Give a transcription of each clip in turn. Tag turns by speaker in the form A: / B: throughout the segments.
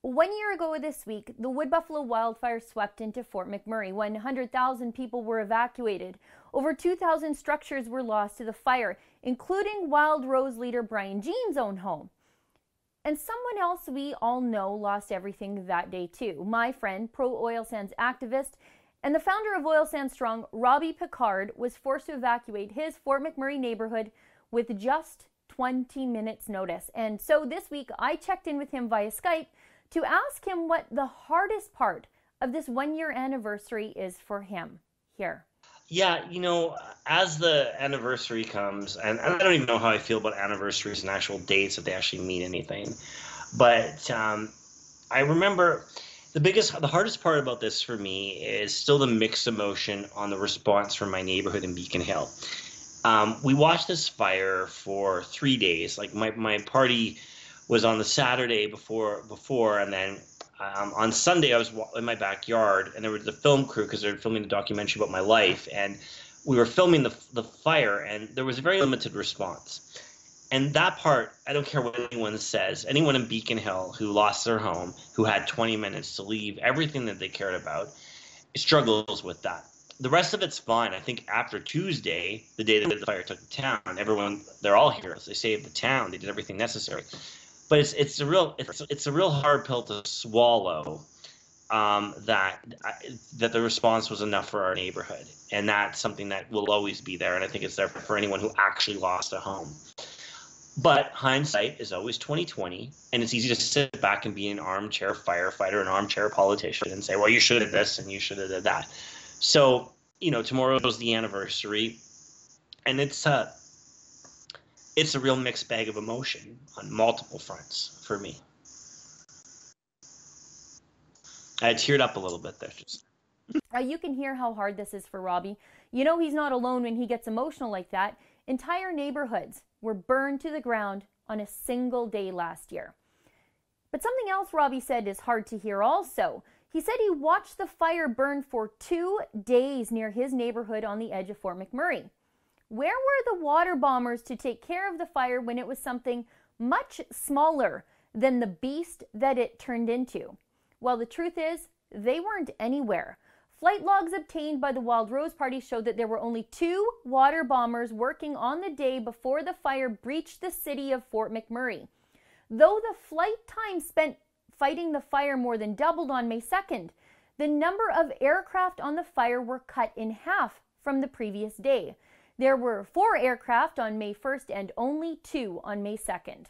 A: 1 year ago this week, the Wood Buffalo wildfire swept into Fort McMurray. 100,000 people were evacuated. Over 2,000 structures were lost to the fire, including Wild Rose leader Brian Jean's own home. And someone else we all know lost everything that day too. My friend, pro-oil sands activist, and the founder of Oil Sands Strong, Robbie Picard, was forced to evacuate his Fort McMurray neighborhood with just 20 minutes notice. And so this week, I checked in with him via Skype to ask him what the hardest part of this 1 year anniversary is for him. Here.
B: Yeah, as the anniversary comes, and I don't even know how I feel about anniversaries and actual dates, if they actually mean anything. But I remember the hardest part about this for me is still the mixed emotion on the response from my neighborhood in Beacon Hill. We watched this fire for 3 days. Like my party was on the Saturday before, and then on Sunday I was in my backyard, and there was the film crew because they were filming a documentary about my life, and we were filming the fire, and there was a very limited response. And that part, I don't care what anyone says, anyone in Beacon Hill who lost their home, who had 20 minutes to leave everything that they cared about, struggles with that. The rest of it's fine. I think after Tuesday, the day that the fire took the town, they're all heroes. They saved the town. They did everything necessary. But it's a real hard pill to swallow, that the response was enough for our neighborhood, and that's something that will always be there. And I think it's there for anyone who actually lost a home. But hindsight is always 20/20, and it's easy to sit back and be an armchair firefighter, an armchair politician, and say, well, you should have this and you should have did that. So, tomorrow is the anniversary, and it's a real mixed bag of emotion on multiple fronts for me. I teared up a little bit there.
A: You can hear how hard this is for Robbie. He's not alone when he gets emotional like that. Entire neighborhoods were burned to the ground on a single day last year. But something else Robbie said is hard to hear also. He said he watched the fire burn for 2 days near his neighborhood on the edge of Fort McMurray. Where were the water bombers to take care of the fire when it was something much smaller than the beast that it turned into? Well, the truth is, they weren't anywhere. Flight logs obtained by the Wild Rose Party showed that there were only 2 water bombers working on the day before the fire breached the city of Fort McMurray. Though the flight time spent fighting the fire more than doubled on May 2nd, the number of aircraft on the fire were cut in half from the previous day. There were 4 aircraft on May 1st and only 2 on May 2nd.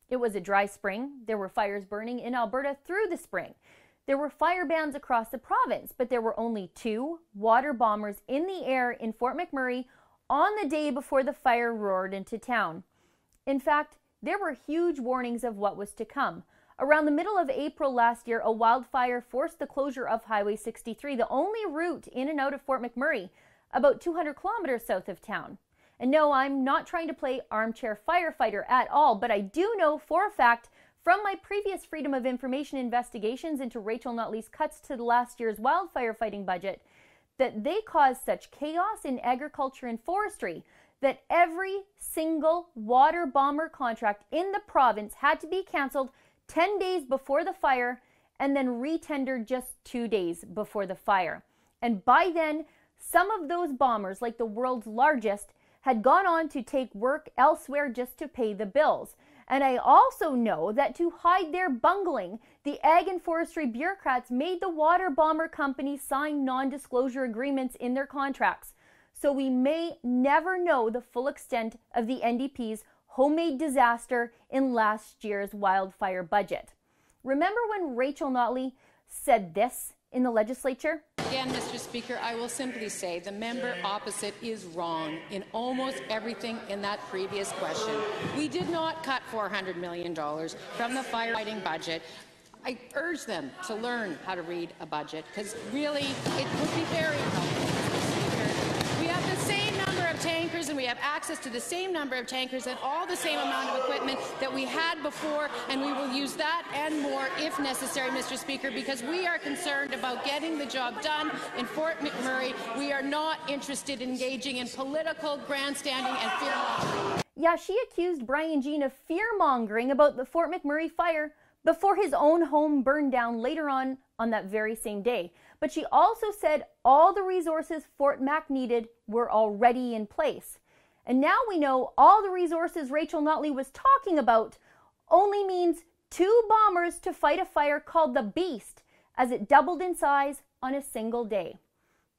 A: It was a dry spring. There were fires burning in Alberta through the spring. There were fire bans across the province, but there were only 2 water bombers in the air in Fort McMurray on the day before the fire roared into town. In fact, there were huge warnings of what was to come. Around the middle of April last year, a wildfire forced the closure of Highway 63, the only route in and out of Fort McMurray, about 200 kilometers south of town. And no, I'm not trying to play armchair firefighter at all, but I do know for a fact from my previous Freedom of Information investigations into Rachel Notley's cuts to last year's wildfire fighting budget that they caused such chaos in agriculture and forestry that every single water bomber contract in the province had to be canceled 10 days before the fire and then retendered just 2 days before the fire. And by then, some of those bombers, like the world's largest, had gone on to take work elsewhere just to pay the bills. And I also know that to hide their bungling, the ag and forestry bureaucrats made the water bomber companies sign non-disclosure agreements in their contracts. So we may never know the full extent of the NDP's homemade disaster in last year's wildfire budget. Remember when Rachel Notley said this in the legislature?
C: Again, Mr. Speaker, I will simply say the member opposite is wrong in almost everything in that previous question. We did not cut $400 million from the firefighting budget. I urge them to learn how to read a budget, because really it would be very helpful, Mr. Speaker. We have the same number of tankers and we have access to the same number of tankers and all the same amount of equipment that we had before, and we will use that and more if necessary, Mr. Speaker, because we are concerned about getting the job done in Fort McMurray. We are not interested in engaging in political grandstanding and fear-mongering.
A: Yeah, she accused Brian Jean of fear-mongering about the Fort McMurray fire, before his own home burned down later on that very same day. But she also said all the resources Fort Mac needed were already in place. And now we know all the resources Rachel Notley was talking about only means 2 bombers to fight a fire called the Beast, as it doubled in size on a single day.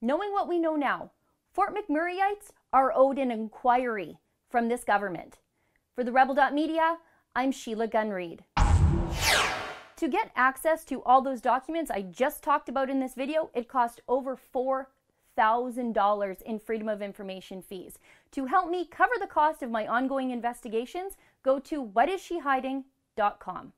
A: Knowing what we know now, Fort McMurrayites are owed an inquiry from this government. For the Rebel.media, I'm Sheila Gunn-Reid. To get access to all those documents I just talked about in this video, it cost over $4,000 in Freedom of Information fees. To help me cover the cost of my ongoing investigations, go to whatissshehiding.com.